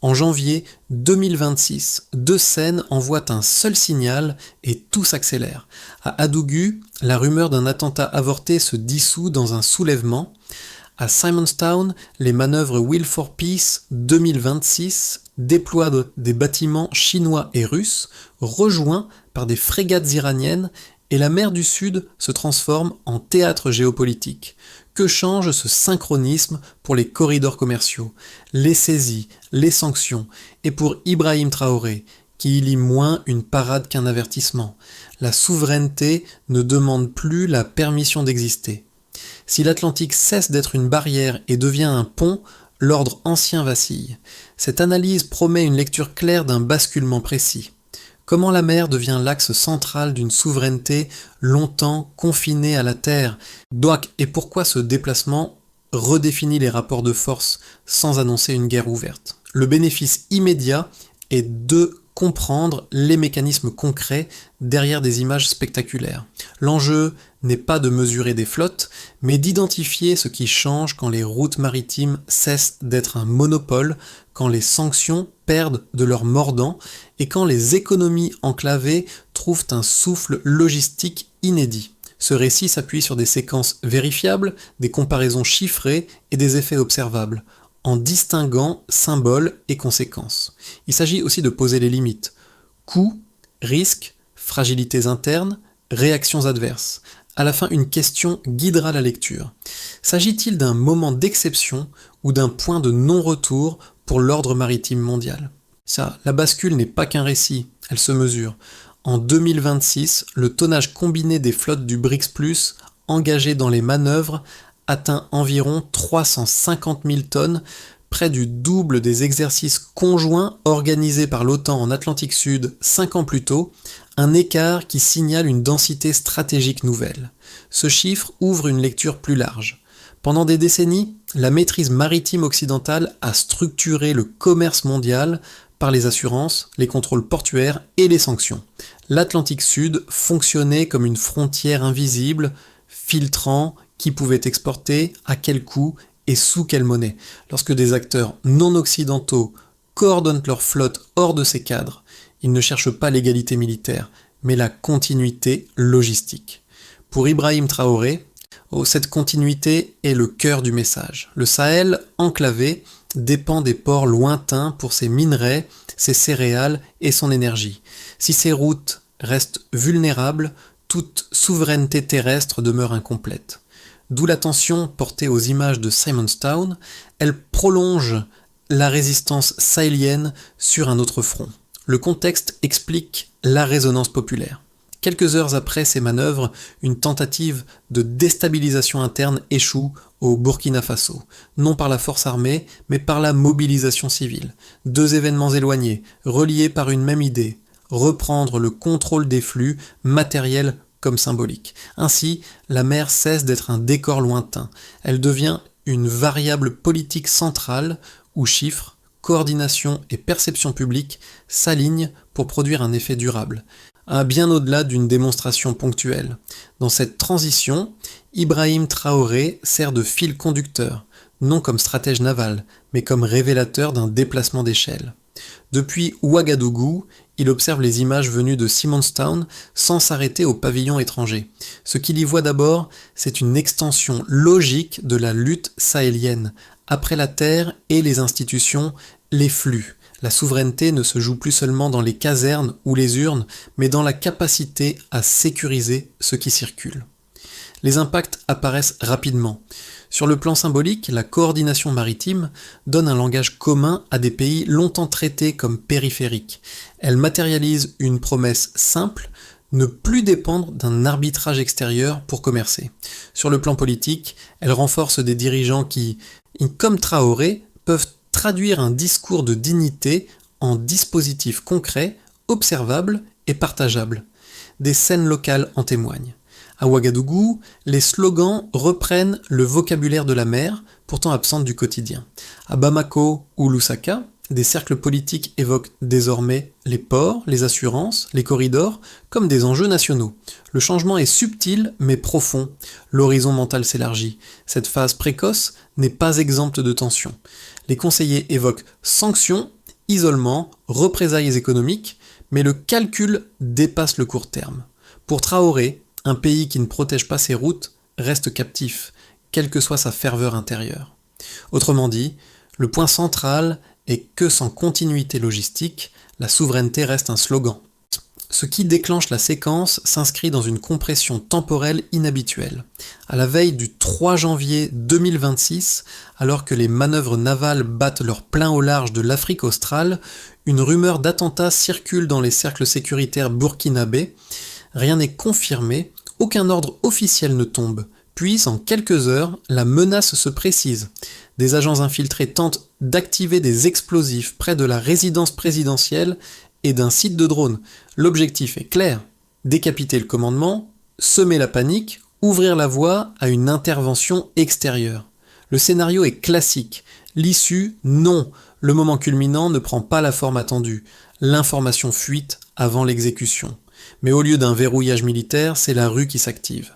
En janvier 2026, deux scènes envoient un seul signal et tout s'accélère. À Adougou, la rumeur d'un attentat avorté se dissout dans un soulèvement. À Simonstown, les manœuvres Will for Peace 2026 déploient des bâtiments chinois et russes, rejoints par des frégates iraniennes, et la mer du Sud se transforme en théâtre géopolitique. Que change ce synchronisme pour les corridors commerciaux, les saisies, les sanctions, et pour Ibrahim Traoré, qui y lit moins une parade qu'un avertissement. La souveraineté ne demande plus la permission d'exister. Si l'Atlantique cesse d'être une barrière et devient un pont, l'ordre ancien vacille. Cette analyse promet une lecture claire d'un basculement précis. Comment la mer devient l'axe central d'une souveraineté longtemps confinée à la terre. Et pourquoi ce déplacement redéfinit les rapports de force sans annoncer une guerre ouverte. Le bénéfice immédiat est de comprendre les mécanismes concrets derrière des images spectaculaires. L'enjeu n'est pas de mesurer des flottes, mais d'identifier ce qui change quand les routes maritimes cessent d'être un monopole, quand les sanctions perdent de leur mordant et quand les économies enclavées trouvent un souffle logistique inédit. Ce récit s'appuie sur des séquences vérifiables, des comparaisons chiffrées et des effets observables, en distinguant symboles et conséquences. Il s'agit aussi de poser les limites. Coûts, risques, fragilités internes, réactions adverses. À la fin, une question guidera la lecture. S'agit-il d'un moment d'exception ou d'un point de non-retour pour l'ordre maritime mondial ? La bascule n'est pas qu'un récit, elle se mesure. En 2026, le tonnage combiné des flottes du BRICS+, engagées dans les manœuvres, atteint environ 350 000 tonnes, près du double des exercices conjoints organisés par l'OTAN en Atlantique Sud 5 ans plus tôt, un écart qui signale une densité stratégique nouvelle. Ce chiffre ouvre une lecture plus large. Pendant des décennies, la maîtrise maritime occidentale a structuré le commerce mondial par les assurances, les contrôles portuaires et les sanctions. L'Atlantique Sud fonctionnait comme une frontière invisible, filtrant qui pouvait exporter, à quel coût et sous quelle monnaie. Lorsque des acteurs non occidentaux coordonnent leur flotte hors de ces cadres, ils ne cherchent pas l'égalité militaire, mais la continuité logistique. Pour Ibrahim Traoré, cette continuité est le cœur du message. Le Sahel, enclavé, dépend des ports lointains pour ses minerais, ses céréales et son énergie. Si ces routes restent vulnérables, toute souveraineté terrestre demeure incomplète. D'où l'attention portée aux images de Simonstown, elle prolonge la résistance sahélienne sur un autre front. Le contexte explique la résonance populaire. Quelques heures après ces manœuvres, une tentative de déstabilisation interne échoue au Burkina Faso, non par la force armée, mais par la mobilisation civile. Deux événements éloignés, reliés par une même idée, reprendre le contrôle des flux, matériels comme symboliques. Ainsi, la mer cesse d'être un décor lointain. Elle devient une variable politique centrale où chiffres, coordination et perception publique s'alignent pour produire un effet durable. Bien au-delà d'une démonstration ponctuelle. Dans cette transition, Ibrahim Traoré sert de fil conducteur, non comme stratège naval, mais comme révélateur d'un déplacement d'échelle. Depuis Ouagadougou, il observe les images venues de Simonstown sans s'arrêter aux pavillons étrangers. Ce qu'il y voit d'abord, c'est une extension logique de la lutte sahélienne. Après la terre et les institutions, les flux. La souveraineté ne se joue plus seulement dans les casernes ou les urnes, mais dans la capacité à sécuriser ce qui circule. Les impacts apparaissent rapidement. Sur le plan symbolique, la coordination maritime donne un langage commun à des pays longtemps traités comme périphériques. Elle matérialise une promesse simple, ne plus dépendre d'un arbitrage extérieur pour commercer. Sur le plan politique, elle renforce des dirigeants qui, comme Traoré, peuvent traduire un discours de dignité en dispositifs concrets, observables et partageables. Des scènes locales en témoignent. À Ouagadougou, les slogans reprennent le vocabulaire de la mer, pourtant absente du quotidien. À Bamako ou Lusaka, des cercles politiques évoquent désormais les ports, les assurances, les corridors, comme des enjeux nationaux. Le changement est subtil mais profond. L'horizon mental s'élargit. Cette phase précoce n'est pas exempte de tensions. Les conseillers évoquent sanctions isolement, représailles économiques, mais le calcul dépasse le court terme. Pour Traoré, un pays qui ne protège pas ses routes reste captif, quelle que soit sa ferveur intérieure. Autrement dit, le point central est que sans continuité logistique, la souveraineté reste un slogan. Ce qui déclenche la séquence s'inscrit dans une compression temporelle inhabituelle. À la veille du 3 janvier 2026, alors que les manœuvres navales battent leur plein au large de l'Afrique australe, une rumeur d'attentat circule dans les cercles sécuritaires burkinabés. Rien n'est confirmé, aucun ordre officiel ne tombe. Puis, en quelques heures, la menace se précise. Des agents infiltrés tentent d'activer des explosifs près de la résidence présidentielle et d'un site de drone. L'objectif est clair, décapiter le commandement, semer la panique, ouvrir la voie à une intervention extérieure. Le scénario est classique. L'issue, non. Le moment culminant ne prend pas la forme attendue. L'information fuite avant l'exécution. Mais au lieu d'un verrouillage militaire, c'est la rue qui s'active.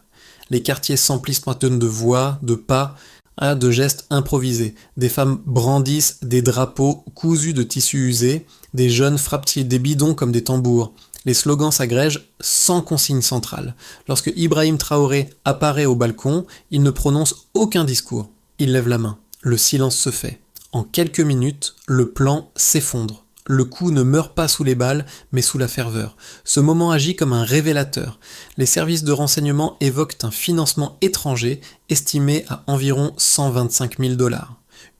Les quartiers s'emplissent maintenant de voix, de pas, de gestes improvisés. Des femmes brandissent des drapeaux cousus de tissus usés, des jeunes frappent des bidons comme des tambours. Les slogans s'agrègent sans consigne centrale. Lorsque Ibrahim Traoré apparaît au balcon, il ne prononce aucun discours. Il lève la main. Le silence se fait. En quelques minutes, le plan s'effondre. Le coup ne meurt pas sous les balles, mais sous la ferveur. Ce moment agit comme un révélateur. Les services de renseignement évoquent un financement étranger estimé à environ 125 000 $.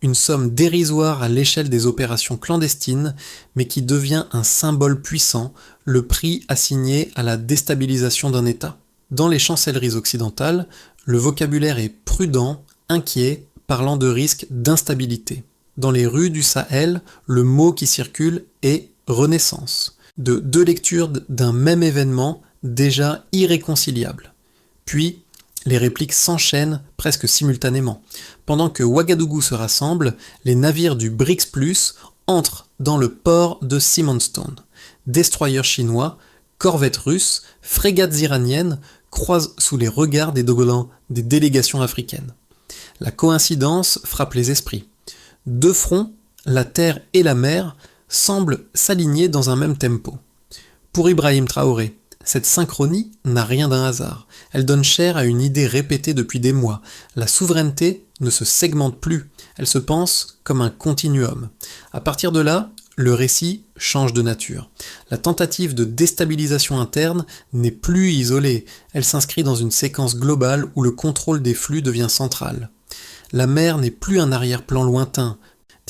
Une somme dérisoire à l'échelle des opérations clandestines, mais qui devient un symbole puissant, le prix assigné à la déstabilisation d'un État. Dans les chancelleries occidentales, le vocabulaire est prudent, inquiet, parlant de risques d'instabilité. Dans les rues du Sahel, le mot qui circule est « renaissance », de deux lectures d'un même événement déjà irréconciliables. Puis, les répliques s'enchaînent presque simultanément. Pendant que Ouagadougou se rassemble, les navires du BRICS+, entrent dans le port de Simonstone. Destroyers chinois, corvettes russes, frégates iraniennes croisent sous les regards des délégations africaines. La coïncidence frappe les esprits. Deux fronts, la terre et la mer, semblent s'aligner dans un même tempo. Pour Ibrahim Traoré, cette synchronie n'a rien d'un hasard. Elle donne chair à une idée répétée depuis des mois. La souveraineté ne se segmente plus, elle se pense comme un continuum. À partir de là, le récit change de nature. La tentative de déstabilisation interne n'est plus isolée, elle s'inscrit dans une séquence globale où le contrôle des flux devient central. La mer n'est plus un arrière-plan lointain,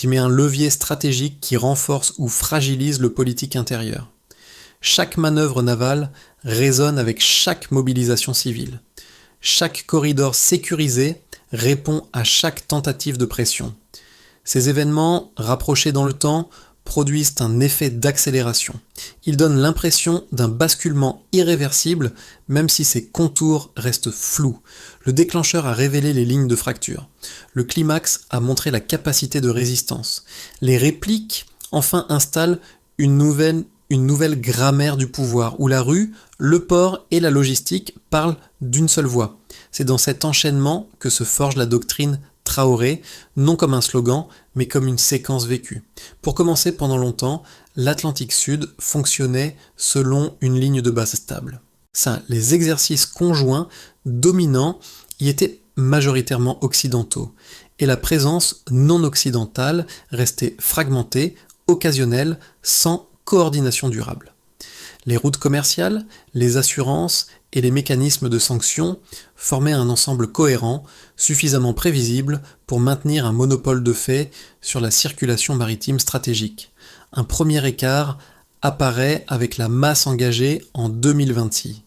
mais un levier stratégique qui renforce ou fragilise le politique intérieur. Chaque manœuvre navale résonne avec chaque mobilisation civile. Chaque corridor sécurisé répond à chaque tentative de pression. Ces événements, rapprochés dans le temps, produisent un effet d'accélération. Ils donnent l'impression d'un basculement irréversible, même si ses contours restent flous. Le déclencheur a révélé les lignes de fracture. Le climax a montré la capacité de résistance. Les répliques, enfin, installent une nouvelle grammaire du pouvoir, où la rue, le port et la logistique parlent d'une seule voix. C'est dans cet enchaînement que se forge la doctrine Traoré, non comme un slogan, mais comme une séquence vécue. Pour commencer, pendant longtemps, l'Atlantique Sud fonctionnait selon une ligne de base stable. Les exercices conjoints dominants y étaient majoritairement occidentaux, et la présence non occidentale restait fragmentée, occasionnelle, sans coordination durable. Les routes commerciales, les assurances et les mécanismes de sanctions formaient un ensemble cohérent, suffisamment prévisible pour maintenir un monopole de fait sur la circulation maritime stratégique. Un premier écart apparaît avec la masse engagée en 2026.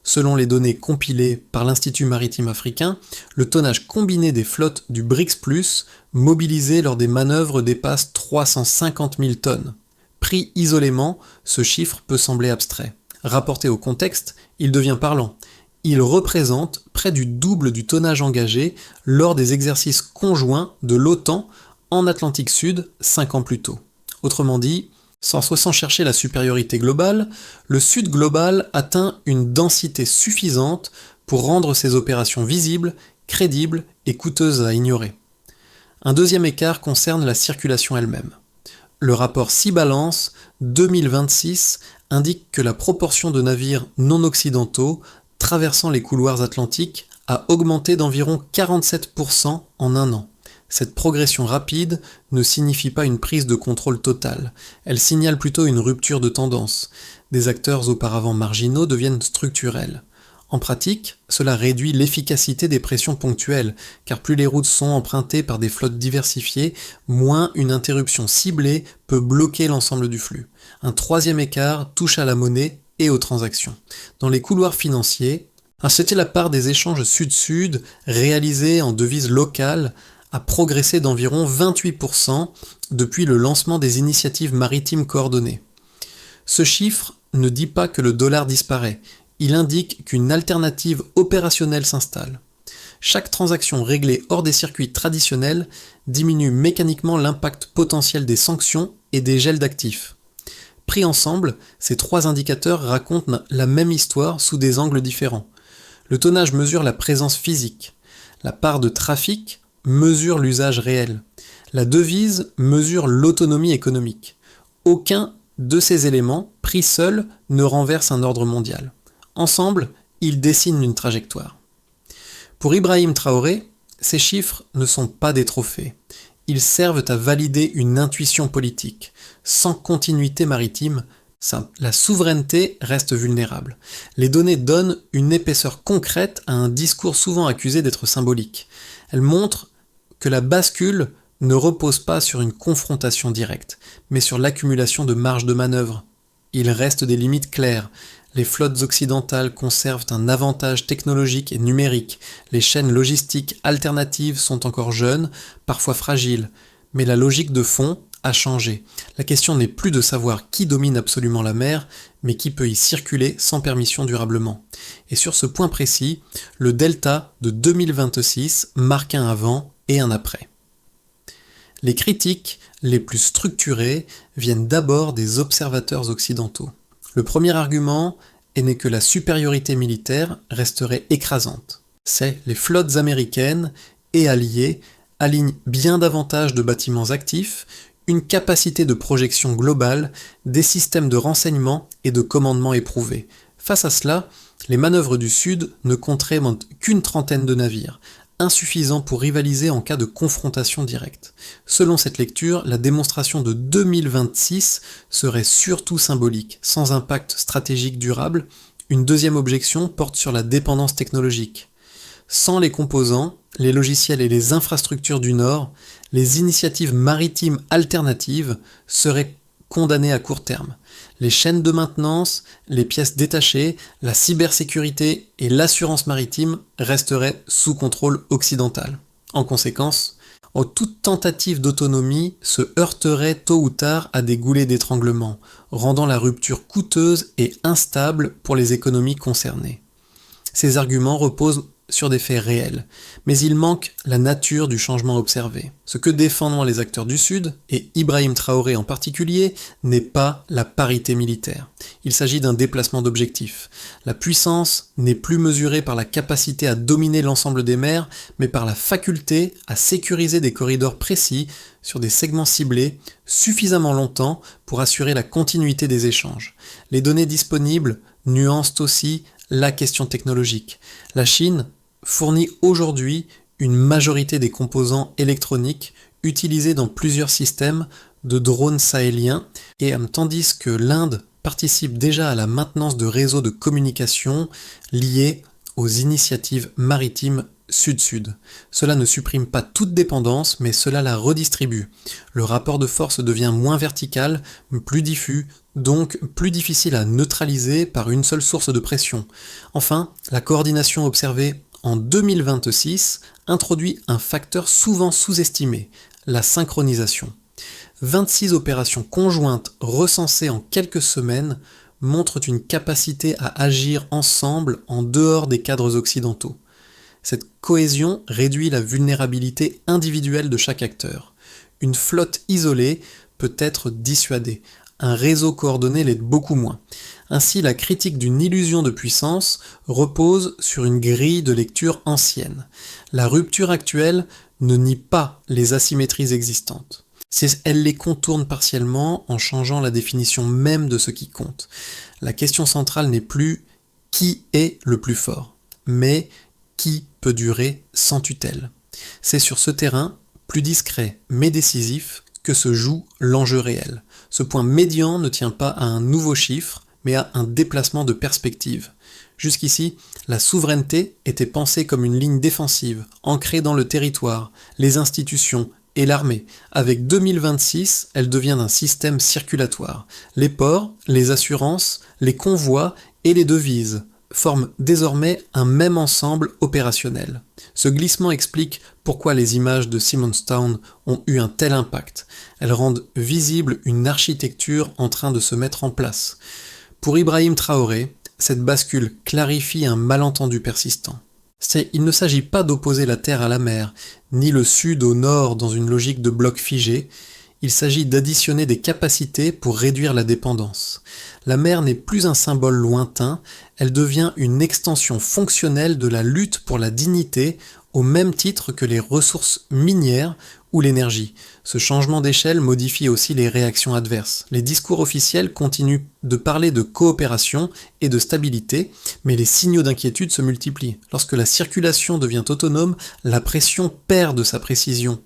Selon les données compilées par l'Institut maritime africain, le tonnage combiné des flottes du BRICS+, mobilisé lors des manœuvres dépasse 350 000 tonnes. Pris isolément, ce chiffre peut sembler abstrait. Rapporté au contexte, il devient parlant. Il représente près du double du tonnage engagé lors des exercices conjoints de l'OTAN en Atlantique Sud 5 ans plus tôt. Autrement dit, sans chercher la supériorité globale, le Sud global atteint une densité suffisante pour rendre ses opérations visibles, crédibles et coûteuses à ignorer. Un deuxième écart concerne la circulation elle-même. le rapport Sea-Balance 2026 indique que la proportion de navires non occidentaux traversant les couloirs atlantiques a augmenté d'environ 47% en un an. Cette progression rapide ne signifie pas une prise de contrôle totale, elle signale plutôt une rupture de tendance. Des acteurs auparavant marginaux deviennent structurels. En pratique, cela réduit l'efficacité des pressions ponctuelles, car plus les routes sont empruntées par des flottes diversifiées, moins une interruption ciblée peut bloquer l'ensemble du flux. Un troisième écart touche à la monnaie et aux transactions. Dans les couloirs financiers, c'était la part des échanges sud-sud réalisés en devises locales a progressé d'environ 28% depuis le lancement des initiatives maritimes coordonnées. Ce chiffre ne dit pas que le dollar disparaît, il indique qu'une alternative opérationnelle s'installe. Chaque transaction réglée hors des circuits traditionnels diminue mécaniquement l'impact potentiel des sanctions et des gels d'actifs. Pris ensemble, ces trois indicateurs racontent la même histoire sous des angles différents. Le tonnage mesure la présence physique, la part de trafic mesure l'usage réel, la devise mesure l'autonomie économique. Aucun de ces éléments, pris seuls, ne renverse un ordre mondial. Ensemble, ils dessinent une trajectoire. Pour Ibrahim Traoré, ces chiffres ne sont pas des trophées. Ils servent à valider une intuition politique. Sans continuité maritime, la souveraineté reste vulnérable. Les données donnent une épaisseur concrète à un discours souvent accusé d'être symbolique. Elles montrent que la bascule ne repose pas sur une confrontation directe, mais sur l'accumulation de marges de manœuvre. Il reste des limites claires. Les flottes occidentales conservent un avantage technologique et numérique. Les chaînes logistiques alternatives sont encore jeunes, parfois fragiles. Mais la logique de fond a changé. La question n'est plus de savoir qui domine absolument la mer, mais qui peut y circuler sans permission durablement. Et sur ce point précis, le delta de 2026 marque un avant et un après. Les critiques les plus structurées viennent d'abord des observateurs occidentaux. Le premier argument est que la supériorité militaire resterait écrasante. Les flottes américaines et alliées alignent bien davantage de bâtiments actifs, une capacité de projection globale, des systèmes de renseignement et de commandement éprouvés. Face à cela, les manœuvres du Sud ne compteraient qu'une trentaine de navires, insuffisant pour rivaliser en cas de confrontation directe. Selon cette lecture, la démonstration de 2026 serait surtout symbolique, sans impact stratégique durable. Une deuxième objection porte sur la dépendance technologique. Sans les composants, les logiciels et les infrastructures du Nord, les initiatives maritimes alternatives seraient condamnées à court terme. Les chaînes de maintenance, les pièces détachées, la cybersécurité et l'assurance maritime resteraient sous contrôle occidental. En conséquence, toute tentative d'autonomie se heurterait tôt ou tard à des goulets d'étranglement, rendant la rupture coûteuse et instable pour les économies concernées. Ces arguments reposent sur des faits réels, mais il manque la nature du changement observé. Ce que défendent les acteurs du Sud, et Ibrahim Traoré en particulier, n'est pas la parité militaire. Il s'agit d'un déplacement d'objectifs. La puissance n'est plus mesurée par la capacité à dominer l'ensemble des mers, mais par la faculté à sécuriser des corridors précis sur des segments ciblés suffisamment longtemps pour assurer la continuité des échanges. Les données disponibles nuancent aussi la question technologique. La Chine fournit aujourd'hui une majorité des composants électroniques utilisés dans plusieurs systèmes de drones sahéliens, et tandis que l'Inde participe déjà à la maintenance de réseaux de communication liés aux initiatives maritimes sud-sud. Cela ne supprime pas toute dépendance, mais cela la redistribue. Le rapport de force devient moins vertical, plus diffus, donc plus difficile à neutraliser par une seule source de pression. Enfin, la coordination observée en 2026 introduit un facteur souvent sous-estimé, la synchronisation. 26 opérations conjointes recensées en quelques semaines montrent une capacité à agir ensemble en dehors des cadres occidentaux. Cette cohésion réduit la vulnérabilité individuelle de chaque acteur. Une flotte isolée peut être dissuadée, un réseau coordonné l'est beaucoup moins. Ainsi, la critique d'une illusion de puissance repose sur une grille de lecture ancienne. La rupture actuelle ne nie pas les asymétries existantes. Elle les contourne partiellement en changeant la définition même de ce qui compte. La question centrale n'est plus qui est le plus fort, mais qui peut durer sans tutelle. C'est sur ce terrain, plus discret mais décisif, que se joue l'enjeu réel. Ce point médian ne tient pas à un nouveau chiffre, mais à un déplacement de perspective. Jusqu'ici, la souveraineté était pensée comme une ligne défensive, ancrée dans le territoire, les institutions et l'armée. Avec 2026, elle devient un système circulatoire. Les ports, les assurances, les convois et les devises forment désormais un même ensemble opérationnel. Ce glissement explique pourquoi les images de Simonstown ont eu un tel impact. Elles rendent visible une architecture en train de se mettre en place. Pour Ibrahim Traoré, cette bascule clarifie un malentendu persistant. Il ne s'agit pas d'opposer la terre à la mer, ni le sud au nord dans une logique de bloc figé, il s'agit d'additionner des capacités pour réduire la dépendance. La mer n'est plus un symbole lointain, elle devient une extension fonctionnelle de la lutte pour la dignité au même titre que les ressources minières ou l'énergie. Ce changement d'échelle modifie aussi les réactions adverses. Les discours officiels continuent de parler de coopération et de stabilité, mais les signaux d'inquiétude se multiplient. Lorsque la circulation devient autonome, la pression perd de sa précision.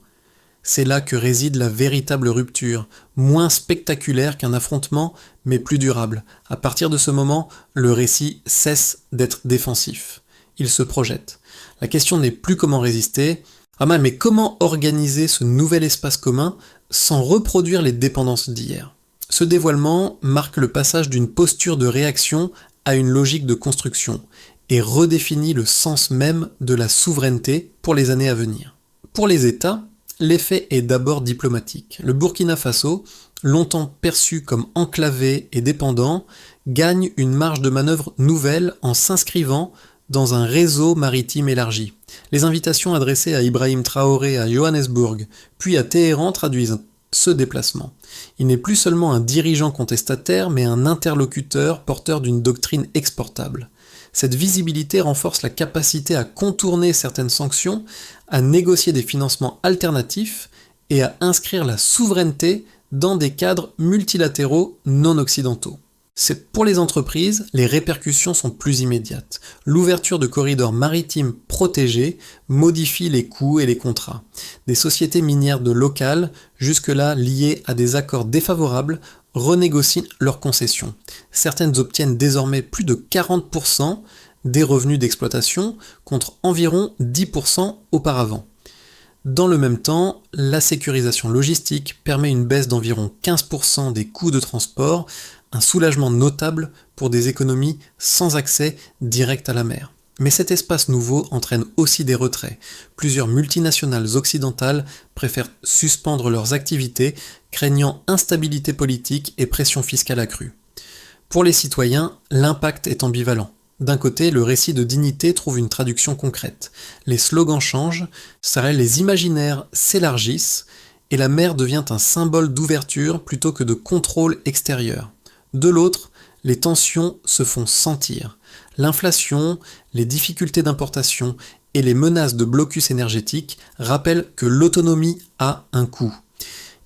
C'est là que réside la véritable rupture, moins spectaculaire qu'un affrontement, mais plus durable. À partir de ce moment, le récit cesse d'être défensif. Il se projette. La question n'est plus comment résister, mais comment organiser ce nouvel espace commun sans reproduire les dépendances d'hier. Ce dévoilement marque le passage d'une posture de réaction à une logique de construction et redéfinit le sens même de la souveraineté pour les années à venir. Pour les États, l'effet est d'abord diplomatique. Le Burkina Faso, longtemps perçu comme enclavé et dépendant, gagne une marge de manœuvre nouvelle en s'inscrivant dans un réseau maritime élargi. Les invitations adressées à Ibrahim Traoré à Johannesburg, puis à Téhéran traduisent ce déplacement. Il n'est plus seulement un dirigeant contestataire, mais un interlocuteur porteur d'une doctrine exportable. Cette visibilité renforce la capacité à contourner certaines sanctions, à négocier des financements alternatifs et à inscrire la souveraineté dans des cadres multilatéraux non occidentaux. Pour les entreprises, les répercussions sont plus immédiates. L'ouverture de corridors maritimes protégés modifie les coûts et les contrats. Des sociétés minières de local, jusque-là liées à des accords défavorables, renégocient leurs concessions. Certaines obtiennent désormais plus de 40% des revenus d'exploitation contre environ 10% auparavant. Dans le même temps, la sécurisation logistique permet une baisse d'environ 15% des coûts de transport, un soulagement notable pour des économies sans accès direct à la mer. Mais cet espace nouveau entraîne aussi des retraits. Plusieurs multinationales occidentales préfèrent suspendre leurs activités, craignant instabilité politique et pression fiscale accrue. Pour les citoyens, l'impact est ambivalent. D'un côté, le récit de dignité trouve une traduction concrète. Les slogans changent, les imaginaires s'élargissent, et la mer devient un symbole d'ouverture plutôt que de contrôle extérieur. De l'autre, les tensions se font sentir. L'inflation, les difficultés d'importation et les menaces de blocus énergétique rappellent que l'autonomie a un coût.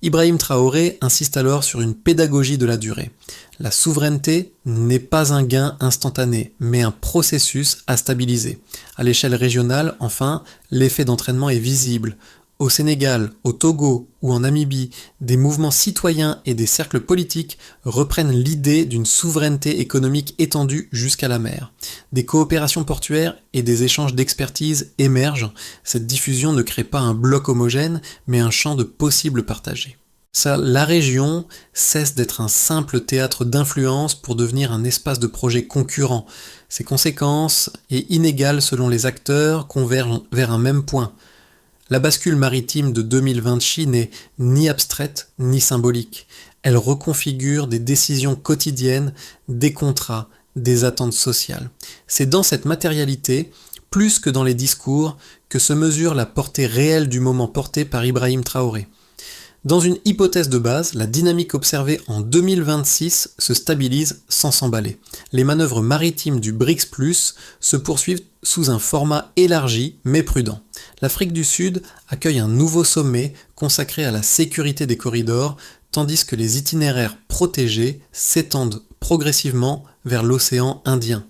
Ibrahim Traoré insiste alors sur une pédagogie de la durée. La souveraineté n'est pas un gain instantané, mais un processus à stabiliser. À l'échelle régionale, enfin, l'effet d'entraînement est visible. Au Sénégal, au Togo ou en Namibie, des mouvements citoyens et des cercles politiques reprennent l'idée d'une souveraineté économique étendue jusqu'à la mer. Des coopérations portuaires et des échanges d'expertise émergent. Cette diffusion ne crée pas un bloc homogène, mais un champ de possibles partagés. La région cesse d'être un simple théâtre d'influence pour devenir un espace de projet concurrent. Ses conséquences, et inégales selon les acteurs, convergent vers un même point. La bascule maritime de 2020 n'est ni abstraite ni symbolique. Elle reconfigure des décisions quotidiennes, des contrats, des attentes sociales. C'est dans cette matérialité, plus que dans les discours, que se mesure la portée réelle du moment porté par Ibrahim Traoré. Dans une hypothèse de base, la dynamique observée en 2026 se stabilise sans s'emballer. Les manœuvres maritimes du BRICS+, se poursuivent sous un format élargi mais prudent. L'Afrique du Sud accueille un nouveau sommet consacré à la sécurité des corridors, tandis que les itinéraires protégés s'étendent progressivement vers l'océan Indien.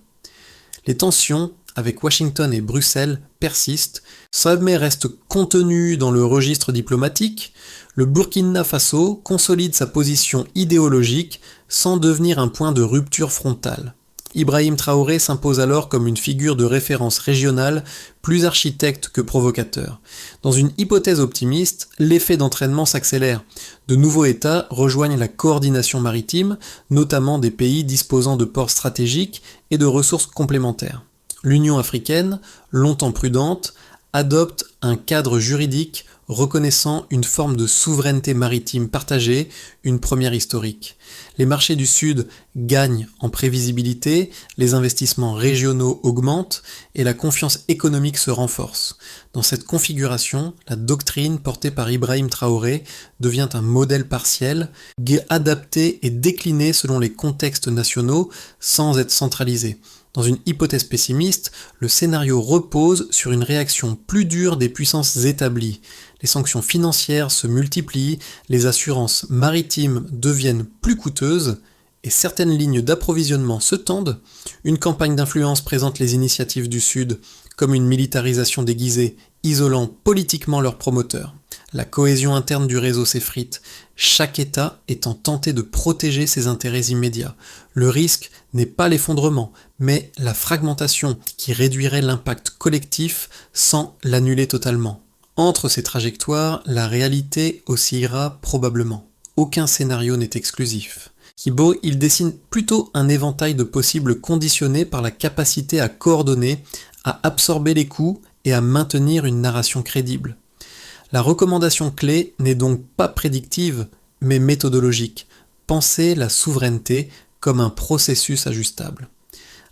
Les tensions avec Washington et Bruxelles persistent, sommet reste contenu dans le registre diplomatique, le Burkina Faso consolide sa position idéologique sans devenir un point de rupture frontale. Ibrahim Traoré s'impose alors comme une figure de référence régionale, plus architecte que provocateur. Dans une hypothèse optimiste, l'effet d'entraînement s'accélère. De nouveaux États rejoignent la coordination maritime, notamment des pays disposant de ports stratégiques et de ressources complémentaires. L'Union africaine, longtemps prudente, adopte un cadre juridique reconnaissant une forme de souveraineté maritime partagée, une première historique. Les marchés du Sud gagnent en prévisibilité, les investissements régionaux augmentent et la confiance économique se renforce. Dans cette configuration, la doctrine portée par Ibrahim Traoré devient un modèle partiel, adapté et décliné selon les contextes nationaux sans être centralisé. Dans une hypothèse pessimiste, le scénario repose sur une réaction plus dure des puissances établies. Les sanctions financières se multiplient, les assurances maritimes deviennent plus coûteuses et certaines lignes d'approvisionnement se tendent. Une campagne d'influence présente les initiatives du Sud comme une militarisation déguisée, isolant politiquement leurs promoteurs. La cohésion interne du réseau s'effrite, chaque État étant tenté de protéger ses intérêts immédiats. Le risque n'est pas l'effondrement, mais la fragmentation qui réduirait l'impact collectif sans l'annuler totalement. Entre ces trajectoires, la réalité oscillera probablement. Aucun scénario n'est exclusif. Kibo, il dessine plutôt un éventail de possibles conditionnés par la capacité à coordonner, à absorber les coûts et à maintenir une narration crédible. La recommandation clé n'est donc pas prédictive, mais méthodologique. Penser la souveraineté comme un processus ajustable.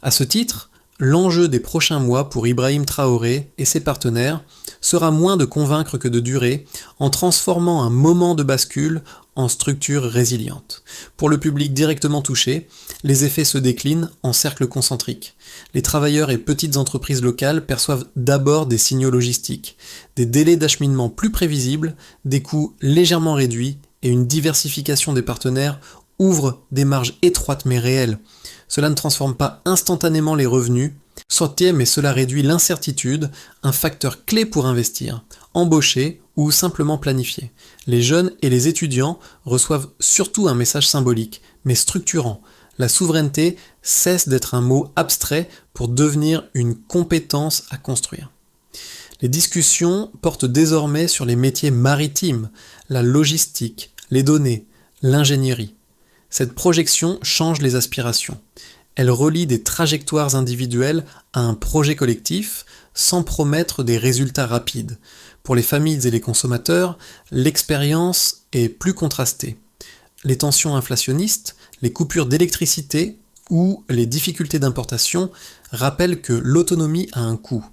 À ce titre, l'enjeu des prochains mois pour Ibrahim Traoré et ses partenaires sera moins de convaincre que de durer, en transformant un moment de bascule en structure résiliente. Pour le public directement touché, les effets se déclinent en cercles concentriques. Les travailleurs et petites entreprises locales perçoivent d'abord des signaux logistiques, des délais d'acheminement plus prévisibles, des coûts légèrement réduits et une diversification des partenaires ouvre des marges étroites mais réelles. Cela ne transforme pas instantanément les revenus, mais cela réduit l'incertitude, un facteur clé pour investir, embaucher ou simplement planifier. Les jeunes et les étudiants reçoivent surtout un message symbolique, mais structurant. La souveraineté cesse d'être un mot abstrait pour devenir une compétence à construire. Les discussions portent désormais sur les métiers maritimes, la logistique, les données, l'ingénierie. Cette projection change les aspirations. Elle relie des trajectoires individuelles à un projet collectif sans promettre des résultats rapides. Pour les familles et les consommateurs, l'expérience est plus contrastée. Les tensions inflationnistes, les coupures d'électricité ou les difficultés d'importation rappellent que l'autonomie a un coût.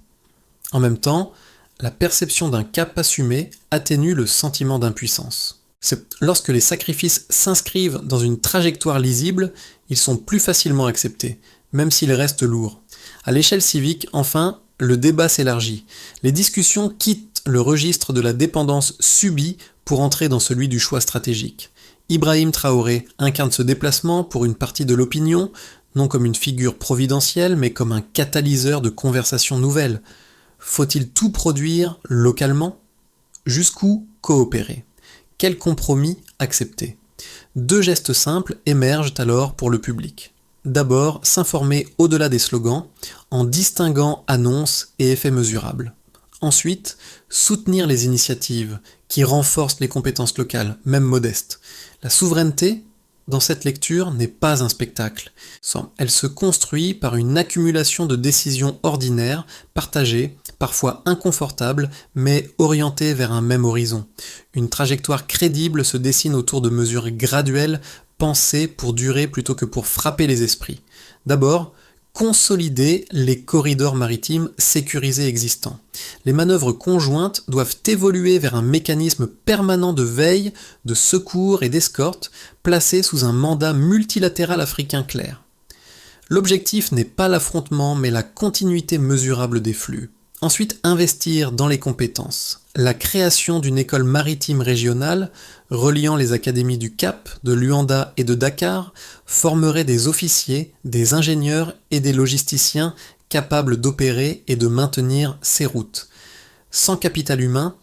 En même temps, la perception d'un cap assumé atténue le sentiment d'impuissance. C'est lorsque les sacrifices s'inscrivent dans une trajectoire lisible, ils sont plus facilement acceptés, même s'ils restent lourds. À l'échelle civique, enfin, le débat s'élargit. Les discussions quittent le registre de la dépendance subie pour entrer dans celui du choix stratégique. Ibrahim Traoré incarne ce déplacement pour une partie de l'opinion, non comme une figure providentielle, mais comme un catalyseur de conversations nouvelles. Faut-il tout produire localement ? Jusqu'où coopérer ? Quel compromis accepter ? Deux gestes simples émergent alors pour le public. D'abord, s'informer au-delà des slogans, en distinguant annonces et effets mesurables. Ensuite, soutenir les initiatives qui renforcent les compétences locales, même modestes. La souveraineté, dans cette lecture, n'est pas un spectacle. Elle se construit par une accumulation de décisions ordinaires, partagées, parfois inconfortables, mais orientées vers un même horizon. Une trajectoire crédible se dessine autour de mesures graduelles, pensées pour durer plutôt que pour frapper les esprits. D'abord, consolider les corridors maritimes sécurisés existants. Les manœuvres conjointes doivent évoluer vers un mécanisme permanent de veille, de secours et d'escorte, placé sous un mandat multilatéral africain clair. L'objectif n'est pas l'affrontement, mais la continuité mesurable des flux. Ensuite, investir dans les compétences. La création d'une école maritime régionale reliant les académies du Cap, de Luanda et de Dakar formerait des officiers, des ingénieurs et des logisticiens capables d'opérer et de maintenir ces routes. Sans capital humain,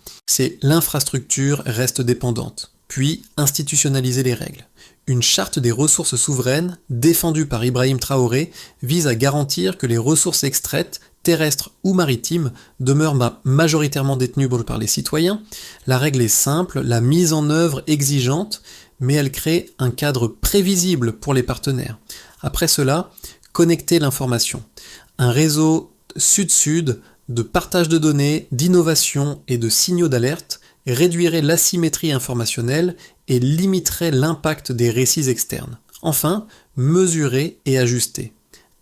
l'infrastructure reste dépendante. Puis, institutionnaliser les règles. Une charte des ressources souveraines, défendue par Ibrahim Traoré, vise à garantir que les ressources extraites, terrestres ou maritimes, demeurent majoritairement détenues par les citoyens. La règle est simple, la mise en œuvre exigeante, mais elle crée un cadre prévisible pour les partenaires. Après cela, connecter l'information. Un réseau sud-sud de partage de données, d'innovation et de signaux d'alerte réduirait l'asymétrie informationnelle et limiterait l'impact des récits externes. Enfin, mesurer et ajuster.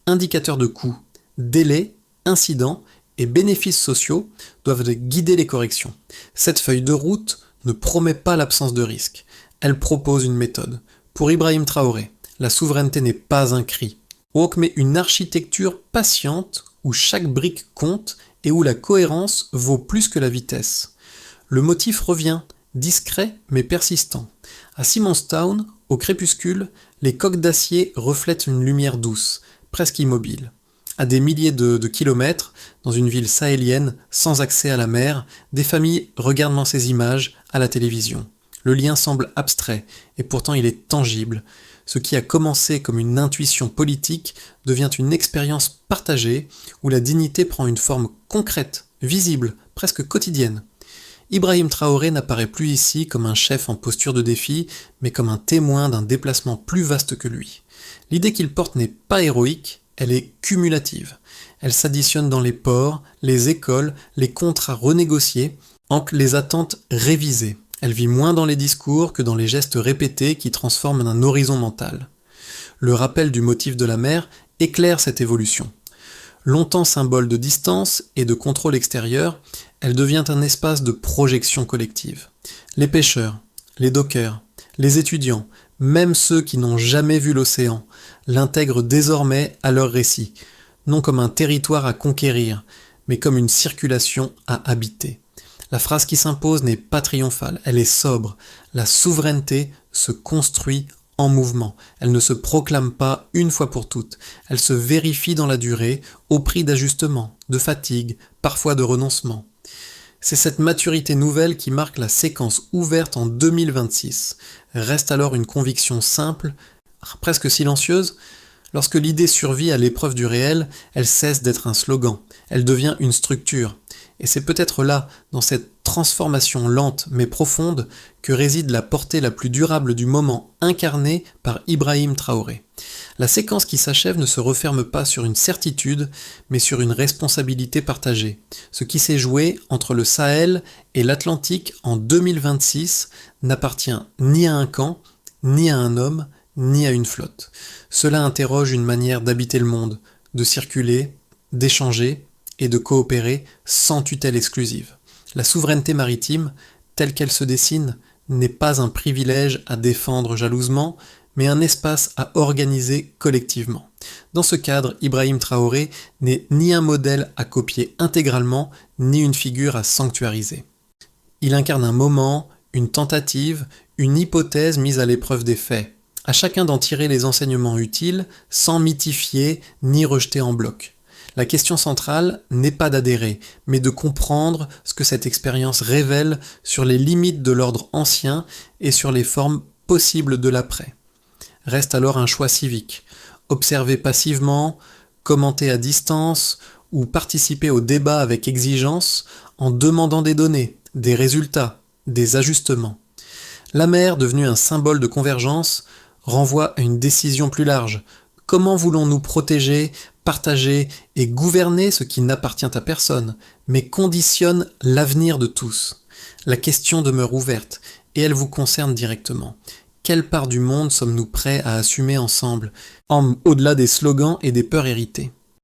Indicateurs de coûts, délais, incidents et bénéfices sociaux doivent guider les corrections. Cette feuille de route ne promet pas l'absence de risque. Elle propose une méthode. Pour Ibrahim Traoré, la souveraineté n'est pas un cri. WOC met une architecture patiente où chaque brique compte et où la cohérence vaut plus que la vitesse. Le motif revient, discret mais persistant. À Simonstown, au crépuscule, les coques d'acier reflètent une lumière douce, presque immobile. À des milliers de kilomètres, dans une ville sahélienne sans accès à la mer, des familles regardent dans ces images à la télévision. Le lien semble abstrait, et pourtant il est tangible. Ce qui a commencé comme une intuition politique devient une expérience partagée où la dignité prend une forme concrète, visible, presque quotidienne. Ibrahim Traoré n'apparaît plus ici comme un chef en posture de défi, mais comme un témoin d'un déplacement plus vaste que lui. L'idée qu'il porte n'est pas héroïque, elle est cumulative. Elle s'additionne dans les ports, les écoles, les contrats renégociés, les attentes révisées. Elle vit moins dans les discours que dans les gestes répétés qui transforment un horizon mental. Le rappel du motif de la mer éclaire cette évolution. Longtemps symbole de distance et de contrôle extérieur, elle devient un espace de projection collective. Les pêcheurs, les dockers, les étudiants, même ceux qui n'ont jamais vu l'océan, l'intègrent désormais à leur récit, non comme un territoire à conquérir, mais comme une circulation à habiter. La phrase qui s'impose n'est pas triomphale, elle est sobre. La souveraineté se construit en mouvement. Elle ne se proclame pas une fois pour toutes. Elle se vérifie dans la durée, au prix d'ajustements, de fatigue, parfois de renoncement. C'est cette maturité nouvelle qui marque la séquence ouverte en 2026. Reste alors une conviction simple, presque silencieuse. Lorsque l'idée survit à l'épreuve du réel, elle cesse d'être un slogan. Elle devient une structure. Et c'est peut-être là, dans cette transformation lente mais profonde, que réside la portée la plus durable du moment incarné par Ibrahim Traoré. La séquence qui s'achève ne se referme pas sur une certitude, mais sur une responsabilité partagée. Ce qui s'est joué entre le Sahel et l'Atlantique en 2026 n'appartient ni à un camp, ni à un homme, ni à une flotte. Cela interroge une manière d'habiter le monde, de circuler, d'échanger, et de coopérer sans tutelle exclusive. La souveraineté maritime, telle qu'elle se dessine, n'est pas un privilège à défendre jalousement, mais un espace à organiser collectivement. Dans ce cadre, Ibrahim Traoré n'est ni un modèle à copier intégralement, ni une figure à sanctuariser. Il incarne un moment, une tentative, une hypothèse mise à l'épreuve des faits. À chacun d'en tirer les enseignements utiles, sans mythifier ni rejeter en bloc. La question centrale n'est pas d'adhérer, mais de comprendre ce que cette expérience révèle sur les limites de l'ordre ancien et sur les formes possibles de l'après. Reste alors un choix civique. Observer passivement, commenter à distance ou participer au débat avec exigence en demandant des données, des résultats, des ajustements. La mer, devenue un symbole de convergence, renvoie à une décision plus large. Comment voulons-nous protéger, partager et gouverner ce qui n'appartient à personne, mais conditionne l'avenir de tous? La question demeure ouverte, et elle vous concerne directement. Quelle part du monde sommes-nous prêts à assumer ensemble, au-delà des slogans et des peurs héritées?